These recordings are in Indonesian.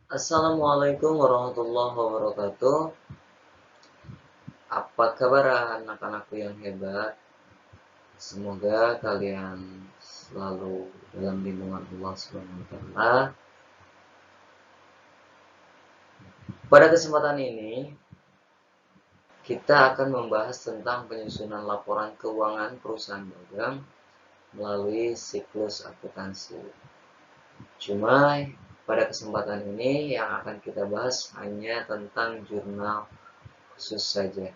Assalamualaikum warahmatullahi wabarakatuh. Apa kabar anak-anakku yang hebat? Semoga kalian selalu dalam lindungan Allah Subhanahu wa taala. Pada kesempatan ini, kita akan membahas tentang penyusunan laporan keuangan perusahaan dagang melalui siklus akuntansi. Cuma pada kesempatan ini yang akan kita bahas hanya tentang jurnal khusus saja.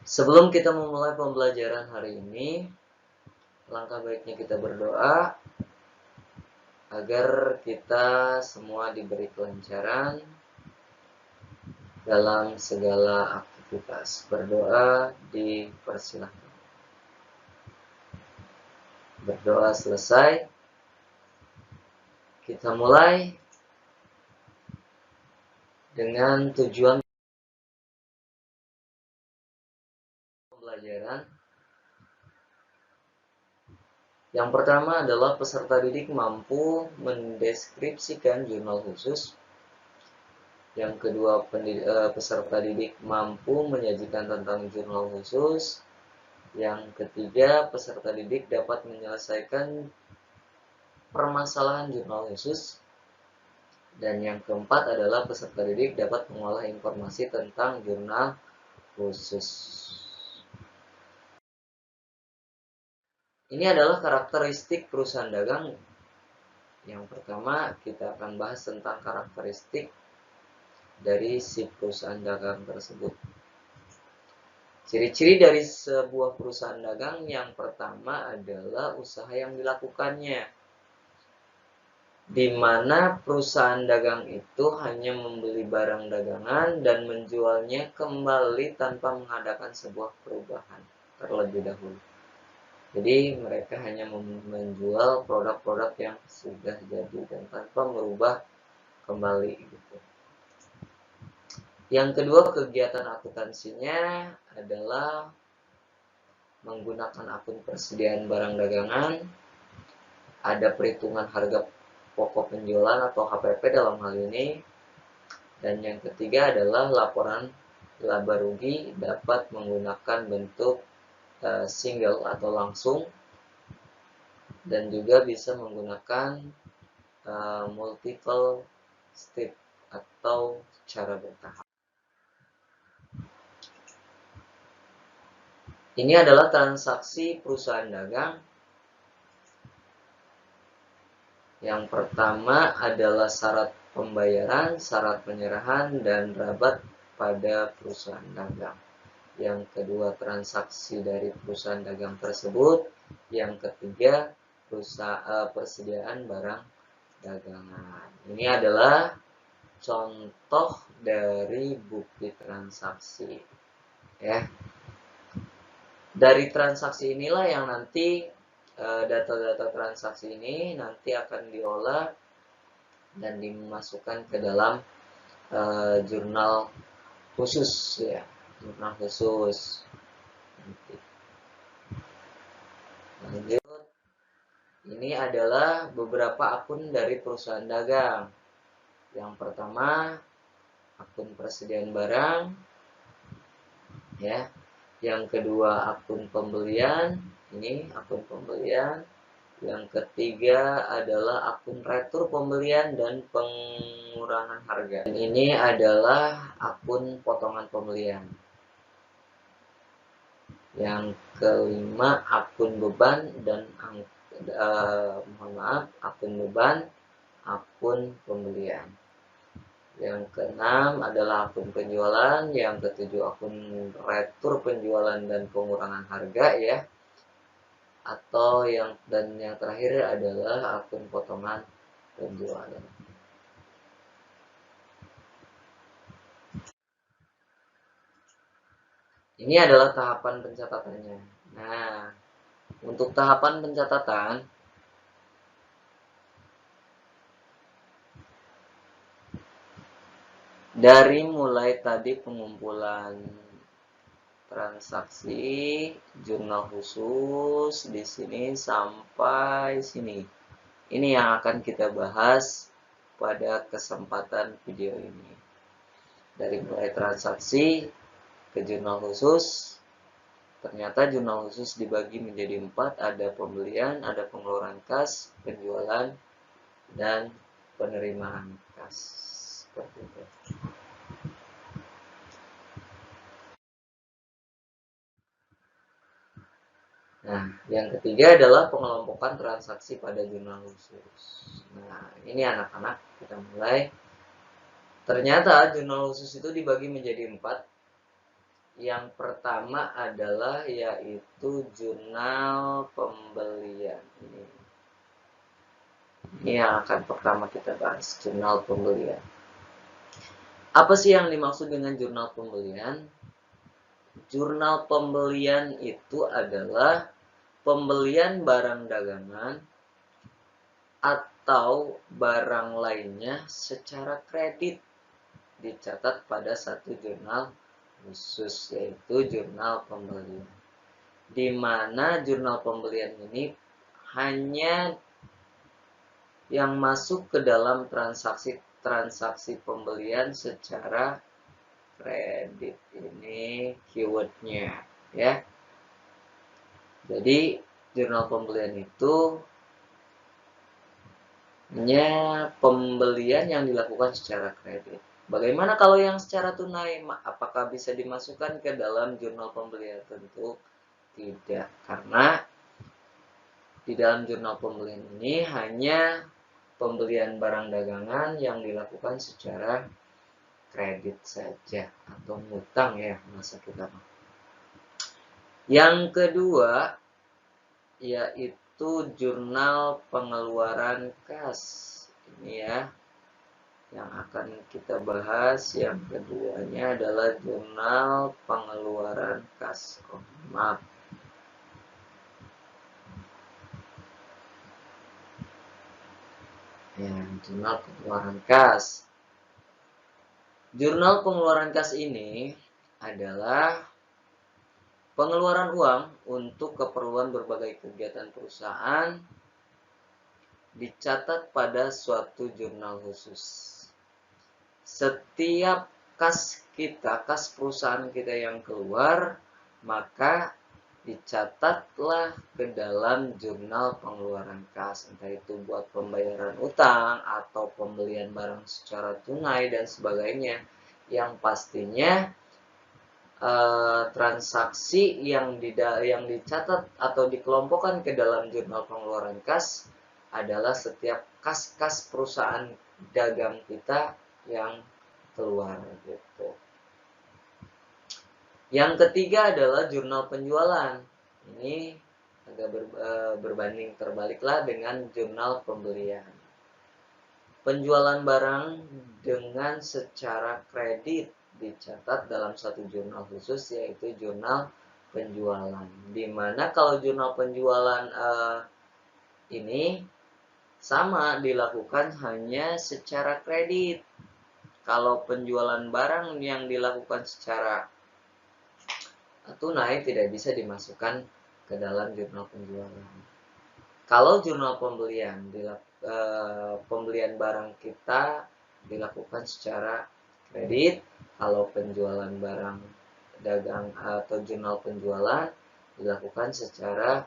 Sebelum kita memulai pembelajaran hari ini, langkah baiknya kita berdoa agar kita semua diberi kelancaran dalam segala aktivitas. Berdoa dipersilahkan. Berdoa selesai, kita mulai dengan tujuan pembelajaran. Yang pertama adalah peserta didik mampu mendeskripsikan jurnal khusus. Yang kedua, peserta didik mampu menyajikan tentang jurnal khusus. Yang ketiga, peserta didik dapat menyelesaikan permasalahan jurnal khusus. Dan yang keempat adalah peserta didik dapat mengolah informasi tentang jurnal khusus. Ini adalah karakteristik perusahaan dagang. Yang pertama, kita akan bahas tentang karakteristik dari si perusahaan dagang tersebut. Ciri-ciri dari sebuah perusahaan dagang yang pertama adalah usaha yang dilakukannya, di mana perusahaan dagang itu hanya membeli barang dagangan dan menjualnya kembali tanpa mengadakan sebuah perubahan terlebih dahulu. Jadi mereka hanya menjual produk-produk yang sudah jadi dan tanpa merubah kembali gitu. Yang kedua, kegiatan akuntansinya adalah menggunakan akun persediaan barang dagangan, ada perhitungan harga pokok penjualan atau HPP dalam hal ini, dan yang ketiga adalah laporan laba rugi dapat menggunakan bentuk single atau langsung, dan juga bisa menggunakan multiple step atau cara bertahap. Ini adalah transaksi perusahaan dagang. Yang pertama adalah syarat pembayaran, syarat penyerahan, dan rabat pada perusahaan dagang. Yang kedua, transaksi dari perusahaan dagang tersebut. Yang ketiga, persediaan barang dagangan. Ini adalah contoh dari bukti transaksi. Ya. Dari transaksi inilah yang nanti data-data transaksi ini nanti akan diolah dan dimasukkan ke dalam jurnal khusus ya, jurnal khusus. Lanjut, ini adalah beberapa akun dari perusahaan dagang. Yang pertama, akun persediaan barang, ya. Yang kedua, akun pembelian. Ini akun pembelian. Yang ketiga adalah akun retur pembelian dan pengurangan harga. Dan ini adalah akun potongan pembelian. Yang kelima, akun beban dan akun beban, akun pembelian. Yang keenam adalah akun penjualan, yang ketujuh akun retur penjualan dan pengurangan harga ya. Atau yang terakhir adalah akun potongan penjualan. Ini adalah tahapan pencatatannya. Nah, untuk tahapan pencatatan dari mulai tadi pengumpulan transaksi, jurnal khusus di sini sampai sini. Ini yang akan kita bahas pada kesempatan video ini. Dari mulai transaksi ke jurnal khusus, ternyata jurnal khusus dibagi menjadi 4, ada pembelian, ada pengeluaran kas, penjualan, dan penerimaan kas. Seperti itu. Nah, yang ketiga adalah pengelompokan transaksi pada jurnal khusus. Nah, ini anak-anak, kita mulai. Ternyata jurnal khusus itu dibagi menjadi 4. Yang pertama adalah yaitu jurnal pembelian. Ini yang akan pertama kita bahas, jurnal pembelian. Apa sih yang dimaksud dengan jurnal pembelian? Jurnal pembelian itu adalah pembelian barang dagangan atau barang lainnya secara kredit dicatat pada satu jurnal khusus, yaitu jurnal pembelian. Di mana jurnal pembelian ini hanya yang masuk ke dalam transaksi pembelian secara kredit. Ini keywordnya ya. Jadi jurnal pembelian itu hanya pembelian yang dilakukan secara kredit. Bagaimana kalau yang secara tunai? Apakah bisa dimasukkan ke dalam jurnal pembelian? Tentu tidak, karena di dalam jurnal pembelian ini hanya pembelian barang dagangan yang dilakukan secara kredit saja atau ngutang ya masa kita. Yang kedua yaitu jurnal pengeluaran kas. Ini ya yang akan kita bahas. Yang keduanya adalah jurnal pengeluaran kas. Maaf. Ya, jurnal pengeluaran kas. Jurnal pengeluaran kas ini adalah pengeluaran uang untuk keperluan berbagai kegiatan perusahaan dicatat pada suatu jurnal khusus. Setiap kas perusahaan kita yang keluar, maka dicatatlah ke dalam jurnal pengeluaran kas. Entah itu buat pembayaran utang atau pembelian barang secara tunai dan sebagainya. Yang pastinya transaksi yang dicatat atau dikelompokkan ke dalam jurnal pengeluaran kas adalah setiap kas perusahaan dagang kita yang keluar gitu. Yang ketiga adalah jurnal penjualan. Ini agak berbanding terbaliklah dengan jurnal pembelian. Penjualan barang dengan secara kredit dicatat dalam satu jurnal khusus, yaitu jurnal penjualan. Dimana kalau jurnal penjualan ini sama dilakukan hanya secara kredit. Kalau penjualan barang yang dilakukan secara tunai tidak bisa dimasukkan ke dalam jurnal penjualan. Kalau jurnal pembelian, pembelian barang kita dilakukan secara kredit. Kalau penjualan barang dagang atau jurnal penjualan dilakukan secara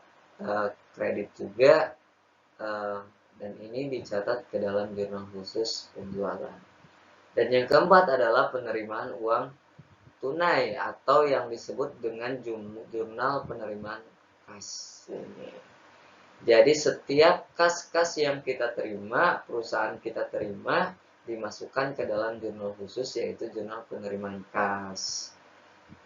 kredit juga, dan ini dicatat ke dalam jurnal khusus penjualan. Dan yang keempat adalah penerimaan uang tunai atau yang disebut dengan jurnal penerimaan kas. Jadi setiap kas yang kita terima, perusahaan kita terima, dimasukkan ke dalam jurnal khusus, yaitu jurnal penerimaan kas.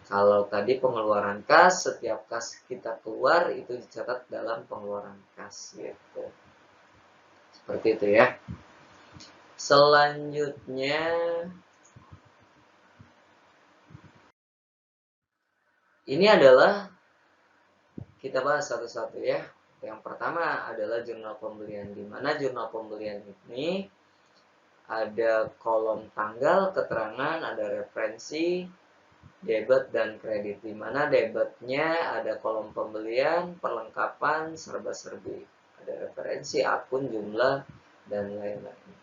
Kalau tadi pengeluaran kas, setiap kas kita keluar itu dicatat dalam pengeluaran kas gitu. Seperti itu ya. Selanjutnya ini adalah kita bahas satu-satu ya. Yang pertama adalah jurnal pembelian, di mana jurnal pembelian ini ada kolom tanggal, keterangan, ada referensi, debit dan kredit. Di mana debitnya ada kolom pembelian, perlengkapan, serba-serbi. Ada referensi, akun, jumlah, dan lain-lain.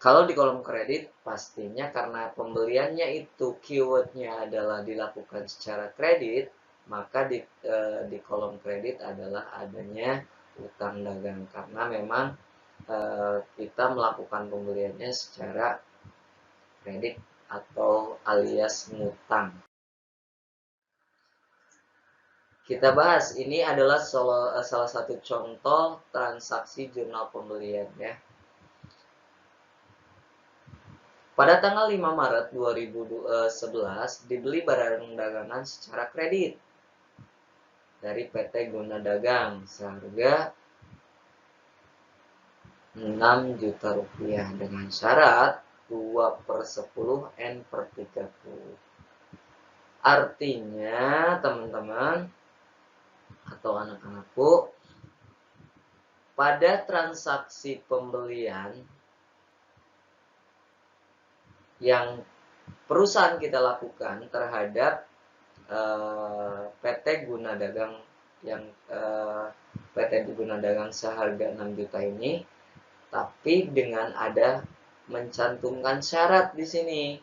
Kalau di kolom kredit, pastinya karena pembeliannya itu keywordnya adalah dilakukan secara kredit, maka di kolom kredit adalah adanya utang dagang. Karena memang kita melakukan pembeliannya secara kredit atau alias ngutang. Kita bahas, ini adalah salah satu contoh transaksi jurnal pembelian ya. Pada tanggal 5 Maret 2011 dibeli barang dagangan secara kredit dari PT Guna Dagang seharga 6 juta rupiah dengan syarat 2/10 N/30. Artinya teman-teman atau anak-anakku, pada transaksi pembelian yang perusahaan kita lakukan terhadap PT Guna Dagang yang PT Guna Dagang seharga 6 juta ini, tapi dengan ada mencantumkan syarat di sini.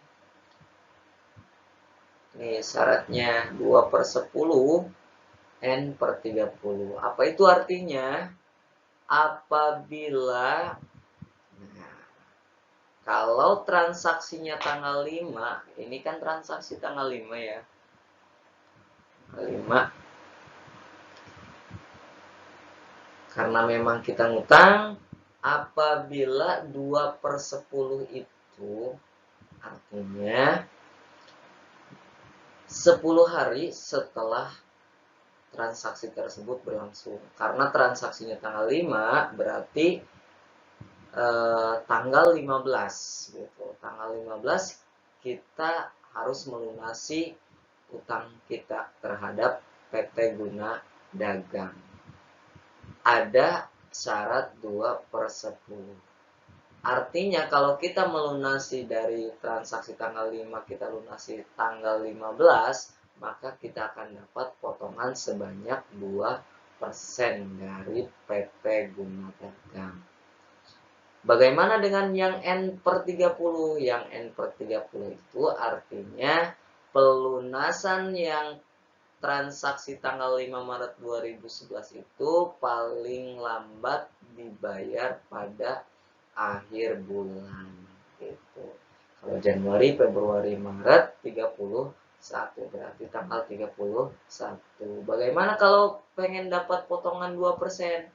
Nih syaratnya 2/10 N/30. Apa itu artinya? Apabila kalau transaksinya tanggal 5, ini kan transaksi tanggal 5 ya. 5. Karena memang kita ngutang, apabila 2/10 itu artinya 10 hari setelah transaksi tersebut berlangsung. Karena transaksinya tanggal 5, berarti tanggal 15 gitu. Tanggal 15 kita harus melunasi utang kita terhadap PT Guna Dagang. Ada syarat 2/10. Artinya kalau kita melunasi dari transaksi tanggal 5 kita lunasi tanggal 15, maka kita akan dapat potongan sebanyak 2% dari PT Guna Dagang. Bagaimana dengan yang N/30? Yang N/30 itu artinya pelunasan yang transaksi tanggal 5 Maret 2011 itu paling lambat dibayar pada akhir bulan gitu. Kalau Januari, Februari, Maret 31 berarti tanggal 31. Bagaimana kalau pengen dapat potongan 2%?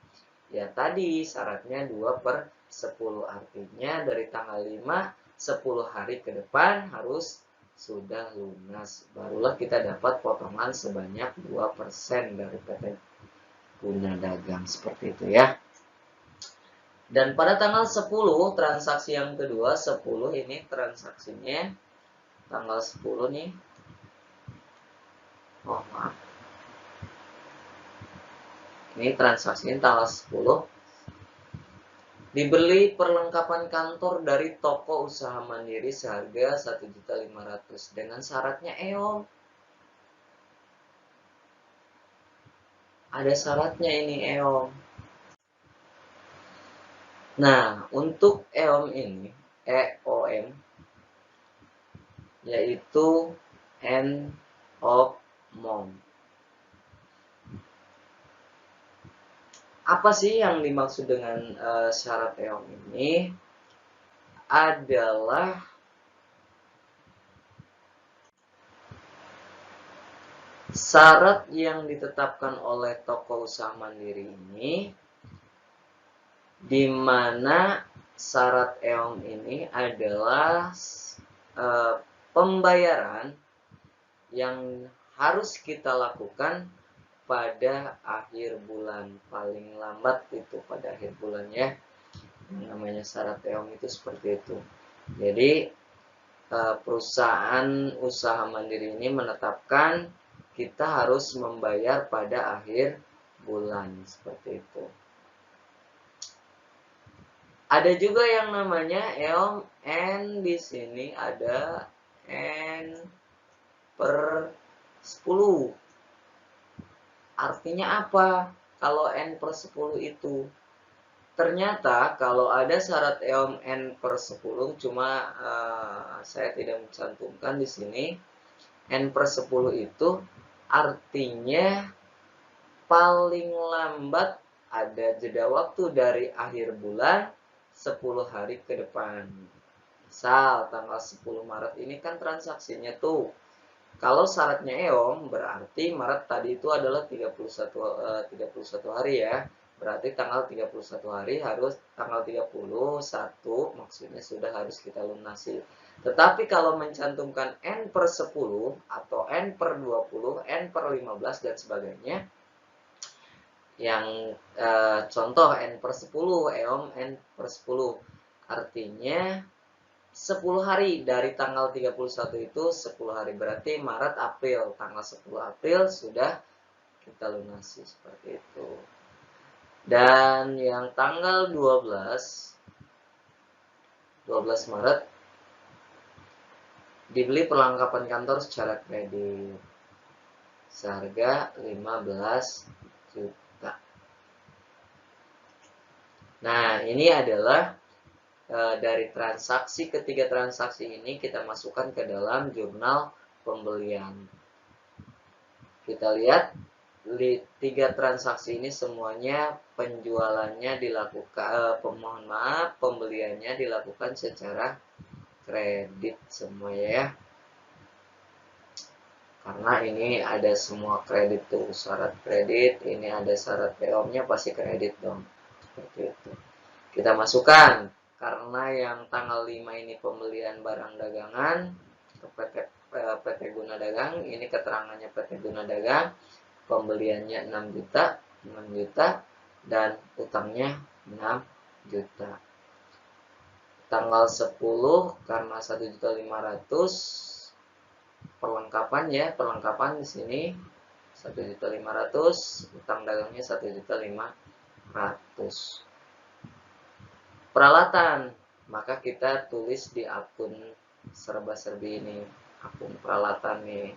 Ya tadi syaratnya 2/10, artinya dari tanggal 5 10 hari ke depan harus sudah lunas, barulah kita dapat potongan sebanyak 2% dari PT Guna Dagang, seperti itu ya. Dan pada tanggal 10 transaksi yang kedua, 10 ini transaksinya tanggal 10 nih. Oh maaf, ini transaksinya tanggal 10. Dibeli perlengkapan kantor dari toko usaha mandiri seharga 1.500.000 dengan syaratnya EOM. Ada syaratnya ini EOM. Nah, untuk EOM ini, EOM, yaitu end of month. Apa sih yang dimaksud dengan syarat EOM ini? Adalah syarat yang ditetapkan oleh toko usaha mandiri ini, di mana syarat EOM ini adalah pembayaran yang harus kita lakukan pada akhir bulan, paling lambat itu pada akhir bulan ya. Yang namanya syarat EOM itu seperti itu. Jadi perusahaan usaha mandiri ini menetapkan kita harus membayar pada akhir bulan, seperti itu. Ada juga yang namanya EOM N, di sini ada N/10. Artinya apa kalau N/10 itu? Ternyata kalau ada syarat EOM N/10, cuma saya tidak mencantumkan di sini. N/10 itu artinya paling lambat ada jeda waktu dari akhir bulan 10 hari ke depan. Misal tanggal 10 Maret ini kan transaksinya tuh. Kalau syaratnya EOM berarti Maret tadi itu adalah 31 hari ya. Berarti tanggal 31 hari harus tanggal 31 maksudnya sudah harus kita lunasi. Tetapi kalau mencantumkan N/10 atau N/20, N/15 dan sebagainya, yang contoh N/10, EOM N/10, artinya 10 hari dari tanggal 31 itu 10 hari, berarti Maret April, tanggal 10 April sudah kita lunasi seperti itu. Dan yang tanggal 12 Maret dibeli perlengkapan kantor secara kredit seharga 15 juta. Nah, ini adalah dari transaksi, ketiga transaksi ini kita masukkan ke dalam jurnal pembelian. Kita lihat tiga transaksi ini semuanya penjualannya dilakukan, pembeliannya dilakukan secara kredit semua ya. Karena ini ada semua kredit tuh, syarat kredit, ini ada syarat PO-nya pasti kredit dong. Seperti itu. Kita masukkan. Karena yang tanggal 5 ini pembelian barang dagangan ke PT Guna Dagang, ini keterangannya PT Guna Dagang, pembeliannya 6 juta, dan utangnya 6 juta. Tanggal 10 karena 1.500.000 perlengkapan di sini 1.500.000, utang dagangnya 1.500.000. Peralatan, maka kita tulis di akun serba-serbi ini, akun peralatan nih.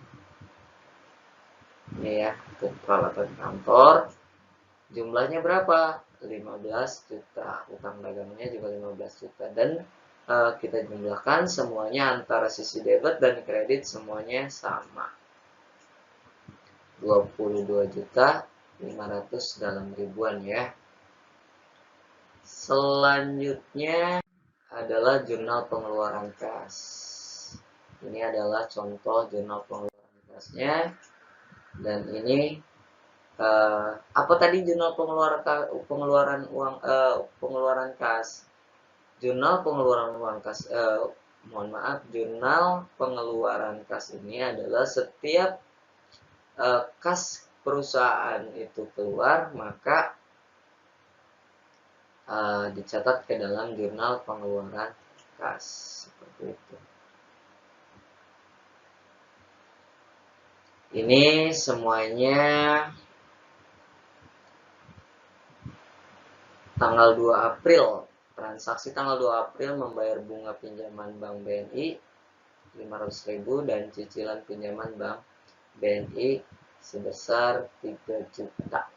Ini ya, akun peralatan kantor. Jumlahnya berapa? 15 juta. Utang dagangnya juga 15 juta. Dan kita jumlahkan semuanya antara sisi debit dan kredit semuanya sama. 22 juta 500 dalam ribuan ya. Selanjutnya adalah jurnal pengeluaran kas. Ini adalah contoh jurnal pengeluaran kasnya. Dan ini apa tadi jurnal pengeluaran kas? Jurnal pengeluaran uang kas. Jurnal pengeluaran kas ini adalah setiap kas perusahaan itu keluar, maka dicatat ke dalam jurnal pengeluaran kas seperti itu. Ini semuanya tanggal 2 April. Transaksi tanggal 2 April membayar bunga pinjaman Bank BNI 500.000 dan cicilan pinjaman Bank BNI sebesar 3 juta.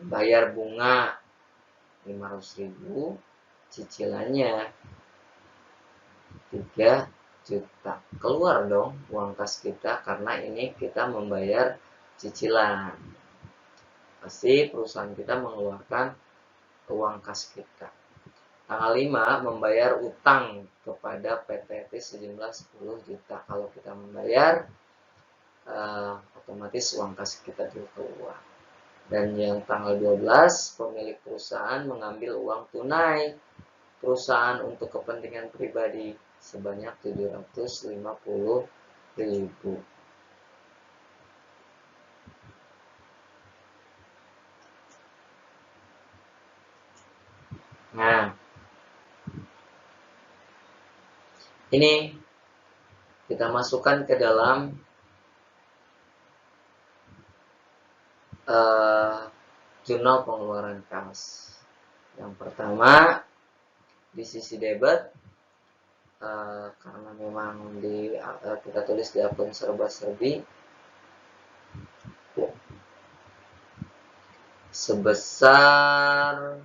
Bayar bunga 500.000, cicilannya 3 juta. Keluar dong uang kas kita karena ini kita membayar cicilan. Pasti perusahaan kita mengeluarkan uang kas kita. Tanggal 5 membayar utang kepada PTT sejumlah 10 juta. Kalau kita membayar otomatis uang kas kita juga keluar. Dan yang tanggal 12 pemilik perusahaan mengambil uang tunai perusahaan untuk kepentingan pribadi sebanyak 750.000. Nah, ini kita masukkan ke dalam jurnal pengeluaran kas. Yang pertama di sisi debit, karena memang kita tulis di akun serba-serbi, sebesar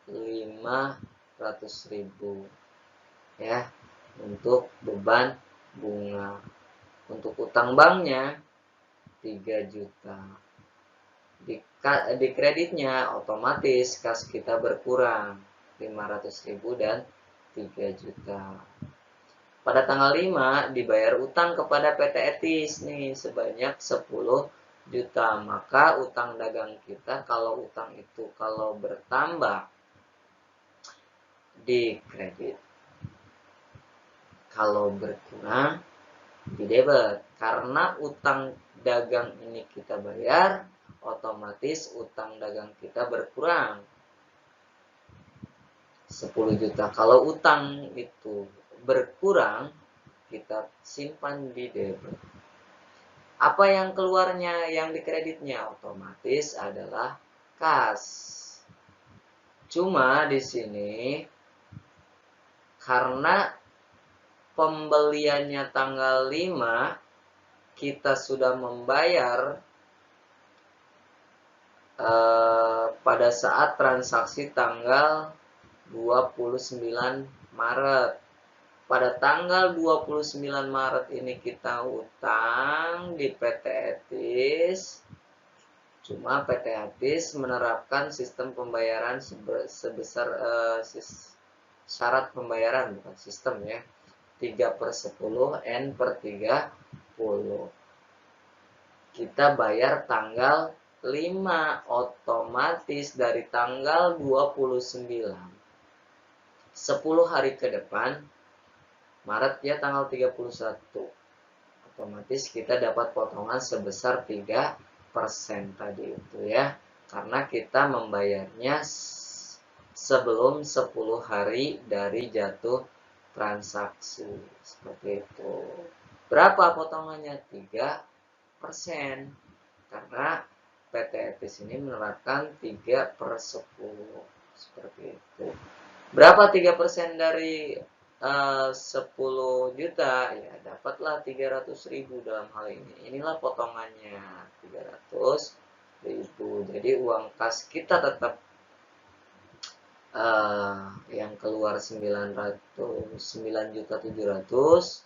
500.000 ya untuk beban bunga. Untuk utang banknya 3 juta. Di kreditnya otomatis kas kita berkurang 500.000 dan 3 juta. Pada tanggal 5 dibayar utang kepada PT Etis nih sebanyak 10 juta. Maka utang dagang kita kalau utang itu kalau bertambah di kredit, kalau berkurang di debit. Karena utang dagang ini kita bayar, otomatis utang dagang kita berkurang 10 juta. Kalau utang itu berkurang, kita simpan di debit. Apa yang keluarnya, yang di kreditnya otomatis adalah kas. Cuma di sini karena pembeliannya tanggal 5, kita sudah membayar pada saat transaksi tanggal 29 Maret. Pada tanggal 29 Maret ini kita utang di PT Etis. Cuma PT Etis menerapkan sistem pembayaran sebesar syarat pembayaran, bukan sistem ya, 3/10 N/30. Kita bayar tanggal 5, otomatis dari tanggal 29 10 hari ke depan, Maret ya tanggal 31, otomatis kita dapat potongan sebesar 3% tadi itu ya, karena kita membayarnya sebelum 10 hari dari jatuh transaksi. Seperti itu. Berapa potongannya? 3%. Karena PT Etis ini menerapkan 3/10. Seperti itu. Berapa 3% dari 10 juta? Ya, dapatlah 300.000 dalam hal ini. Inilah potongannya, 300.000. Jadi uang kas kita tetap yang keluar 9.700.000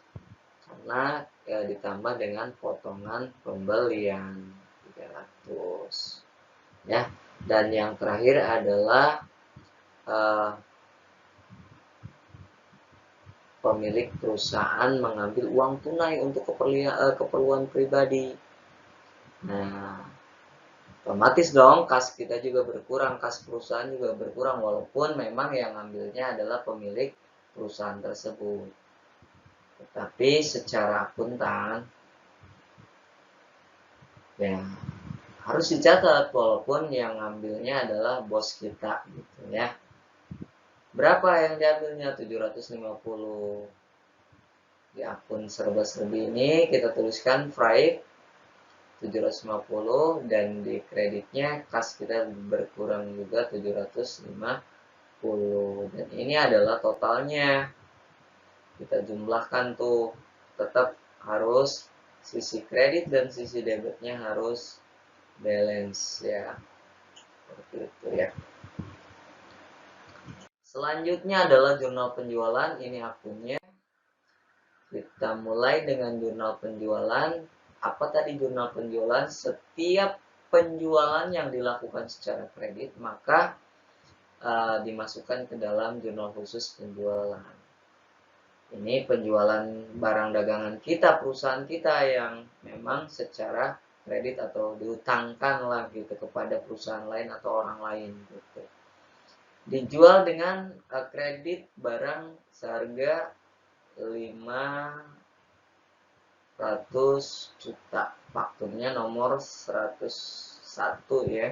karena ditambah dengan potongan pembelian 300 ya. Dan yang terakhir adalah pemilik perusahaan mengambil uang tunai untuk keperluan pribadi. Nah, otomatis dong kas kita juga berkurang, kas perusahaan juga berkurang, walaupun memang yang ngambilnya adalah pemilik perusahaan tersebut. Tetapi secara akuntan ya harus dicatat walaupun yang ngambilnya adalah bos kita gitu ya. Berapa yang diambilnya? 750. Di akun serba-serbi ini kita tuliskan Friday 750 dan di kreditnya kas kita berkurang juga 750 dan ini adalah totalnya. Kita jumlahkan tuh, tetap harus sisi kredit dan sisi debitnya harus balance ya. Seperti itu ya. Selanjutnya adalah jurnal penjualan. Ini akunnya. Kita mulai dengan jurnal penjualan. Apa tadi jurnal penjualan? Setiap penjualan yang dilakukan secara kredit maka dimasukkan ke dalam jurnal khusus penjualan. Ini penjualan barang dagangan kita, perusahaan kita yang memang secara kredit atau diutangkan lah gitu kepada perusahaan lain atau orang lain gitu. Dijual dengan kredit barang seharga 500 juta. Fakturnya nomor 101 ya.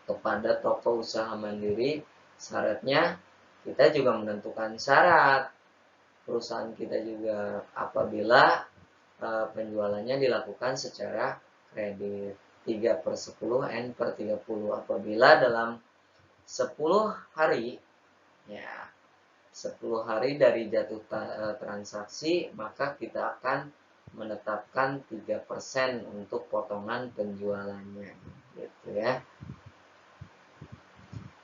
Kepada toko usaha mandiri. Syaratnya kita juga menentukan syarat. Perusahaan kita juga apabila penjualannya dilakukan secara kredit 3/10 N/30. Apabila dalam 10 hari ya 10 hari dari jatuh transaksi maka kita akan menetapkan 3% untuk potongan penjualannya gitu ya.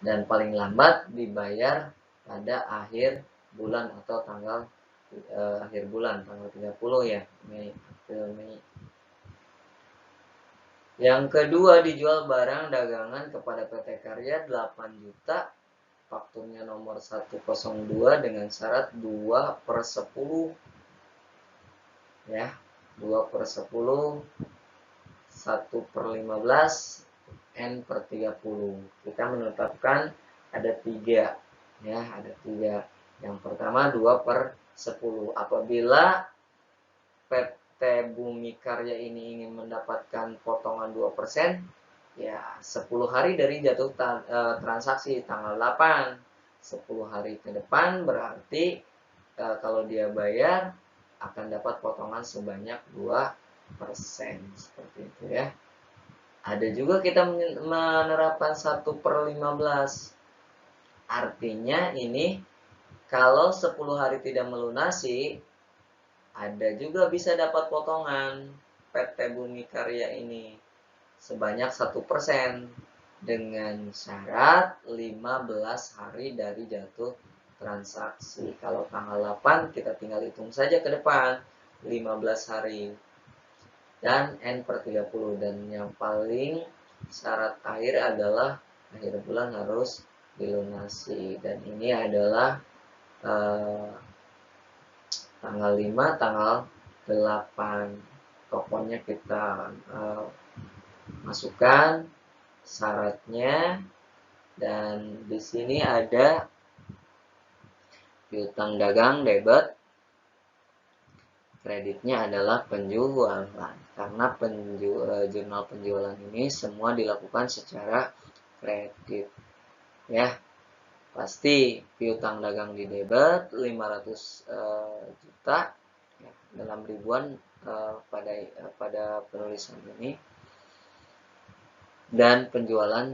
dan paling lambat dibayar pada akhir bulan atau tanggal akhir bulan tanggal 30 ya, Mei, April, Mei. Yang kedua, dijual barang dagangan kepada PT Karya 8 juta, fakturnya nomor 102 dengan syarat 2/10 ya, 2/10, 1/15, N/30. Kita menetapkan ada 3 ya, ada 3. Yang pertama 2/10. Apabila PT Bumi Karya ini ingin mendapatkan potongan 2%, ya 10 hari dari jatuh transaksi tanggal 8. 10 hari ke depan berarti kalau dia bayar akan dapat potongan sebanyak 2%, seperti itu ya. Ada juga kita menerapkan 1/15. Artinya ini kalau 10 hari tidak melunasi, ada juga bisa dapat potongan PT Bumi Karya ini sebanyak 1% dengan syarat 15 hari dari jatuh transaksi. Kalau tanggal 8 kita tinggal hitung saja ke depan 15 hari dan N/30, dan yang paling syarat akhir adalah akhir bulan harus dilunasi, dan ini adalah tanggal 5, tanggal 8. Pokoknya kita masukkan syaratnya, dan di sini ada piutang dagang debit, kreditnya adalah penjualan, karena jurnal penjualan ini semua dilakukan secara kredit ya. Pasti piutang dagang di debit 500 juta ya, dalam ribuan pada penulisan ini, dan penjualan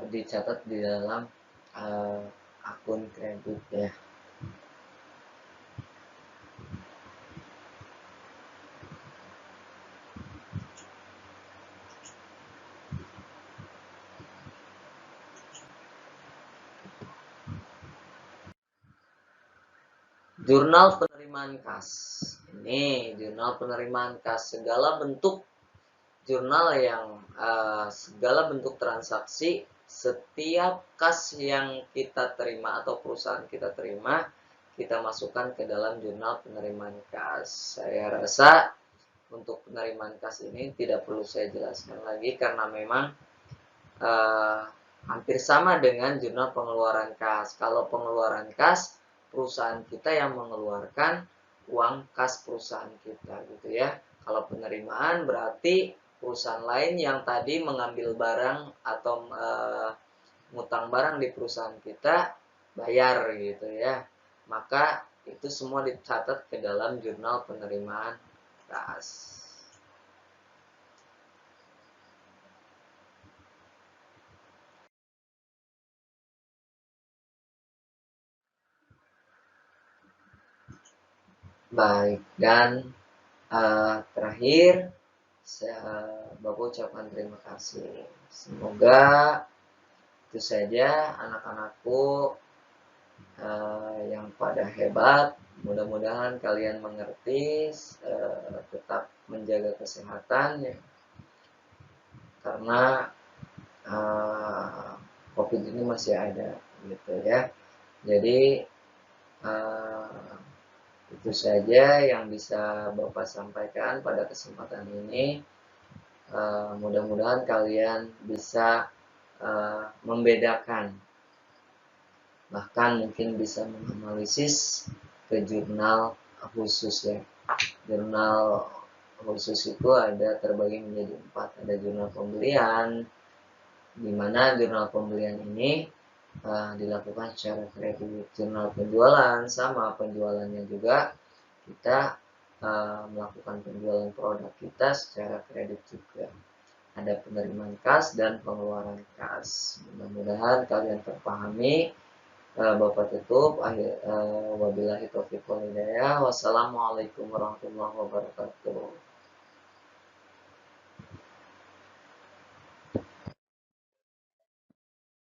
dicatat di dalam akun kredit ya. Jurnal penerimaan kas. Ini jurnal penerimaan kas, segala bentuk jurnal yang segala bentuk transaksi, setiap kas yang kita terima atau perusahaan kita terima, kita masukkan ke dalam jurnal penerimaan kas. Saya rasa untuk penerimaan kas ini tidak perlu saya jelaskan lagi karena memang hampir sama dengan jurnal pengeluaran kas. Kalau pengeluaran kas, perusahaan kita yang mengeluarkan uang kas perusahaan kita gitu ya. Kalau penerimaan berarti perusahaan lain yang tadi mengambil barang atau ngutang barang di perusahaan kita bayar gitu ya. Maka itu semua dicatat ke dalam jurnal penerimaan kas. Baik, dan terakhir Bapak ucapkan terima kasih. Semoga itu saja anak-anakku yang pada hebat. Mudah-mudahan kalian mengerti, tetap menjaga kesehatan ya. Karena COVID ini masih ada gitu ya. Jadi itu saja yang bisa Bapak sampaikan pada kesempatan ini. Mudah-mudahan kalian bisa membedakan, bahkan mungkin bisa menganalisis ke jurnal khusus ya. Jurnal khusus itu ada terbagi menjadi 4. Ada jurnal pembelian, di mana jurnal pembelian ini dilakukan secara kredit. Jurnal penjualan sama penjualannya juga kita melakukan penjualan produk kita secara kredit juga. Ada penerimaan kas dan pengeluaran kas. Mudah-mudahan kalian terpahami. Bapak tutup. Wabillahi taufiq wal hidayah. Wassalamualaikum warahmatullahi wabarakatuh.